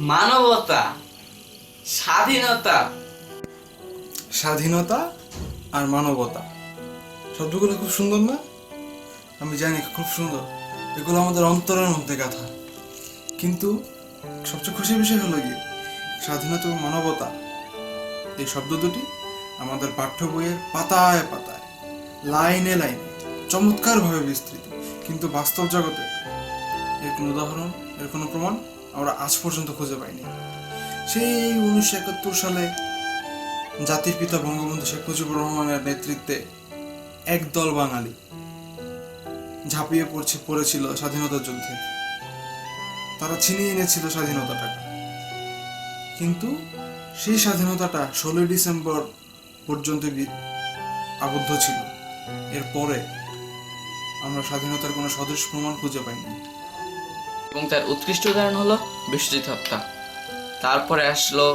মানবতা, স্বাধীনতা। স্বাধীনতা আর মানবতা শব্দগুলো খুব সুন্দর না? আমি জানি খুব সুন্দর, এগুলো আমাদের অন্তরের মধ্যে গাথা। কিন্তু সবচেয়ে খুশির বিষয় হলো গিয়ে স্বাধীনতা এবং মানবতা এই শব্দ দুটি আমাদের পাঠ্য বইয়ের পাতায় পাতায়, লাইনে লাইনে চমৎকারভাবে বিস্তৃত, কিন্তু বাস্তব জগতে এর কোনো উদাহরণ, এর কোনো প্রমাণ আমরা আজ পর্যন্ত খুঁজে পাইনি। সেই 1971 সালে জাতির পিতা বঙ্গবন্ধু শেখ মুজিবুর রহমানের নেতৃত্বে একদল বাঙালি ঝাঁপিয়ে পড়েছিল স্বাধীনতার যুদ্ধে। তারা ছিনিয়ে এনেছিল স্বাধীনতাটাকে, কিন্তু সেই স্বাধীনতাটা 16 ডিসেম্বর পর্যন্ত আবদ্ধ ছিল। এরপরে আমরা স্বাধীনতার কোনো সদৃশ প্রমাণ খুঁজে পাইনি। এবং তার উৎকৃষ্ট উদাহরণ হলো বিশ্বজিৎ হত্যা। তারপরে আসলো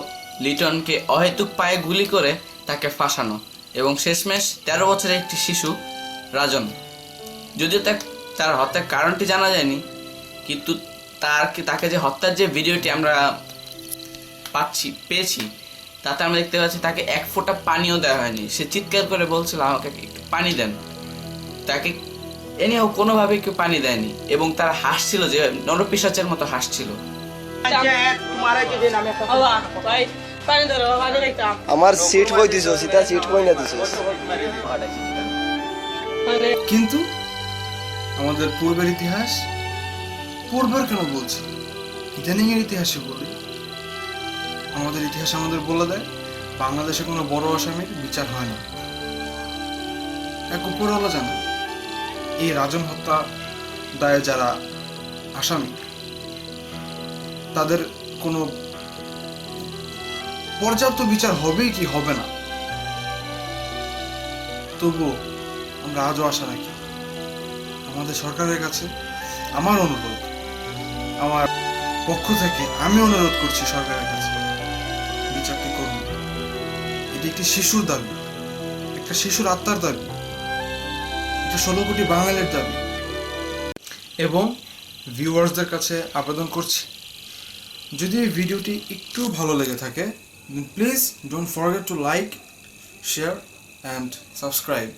লিটনকে অহেতুক পায়ে গুলি করে তাকে ফাঁসানো, এবং শেষমেশ 13 বছরের একটি শিশু রাজন। যদিও তার হত্যার কারণটি জানা যায়নি, কিন্তু তাকে যে হত্যার যে ভিডিওটি আমরা পেয়েছি, তাতে আমরা দেখতে পাচ্ছি তাকে এক ফোঁটা পানিও দেওয়া হয়নি। সে চিৎকার করে বলছিল, আমাকে একটু পানি দেন। তাকে এনেও কোনোভাবে কেউ পানি দেয়নি, এবং তারা হাসছিল, যে নরপিশাচের মতো হাসছিল। আমার সিট কই দিছো? সীতা সিট কই না দিছো? কিন্তু আমাদের পূর্বের ইতিহাস, পূর্বের কেন বলছি, ইদানিং এর ইতিহাসে বলি, আমাদের ইতিহাস আমাদের বলে দেয় বাংলাদেশে কোনো বড় আসামির বিচার হয় না। এক উপরওয়ালা জানে এই রাজন হত্যা দায়ে যারা আসামি, তাদের কোনো পর্যাপ্ত বিচার হবে কি হবে না, তবুও আমরা আজও আশা রাখি। আমাদের সরকারের কাছে আমার অনুরোধ, আমার পক্ষ থেকে আমি অনুরোধ করছি সরকারের কাছে, বিচারটি করুন। এটি একটি শিশুর দাবি, একটা শিশুর আত্মার দাবি, এটা 16 কোটি বাঙালির দাবি। এবং ভিউয়ার্সদের কাছে আবেদন করছি, যদি এই ভিডিওটি একটু ভালো লেগে থাকে, please don't forget to like, share and subscribe.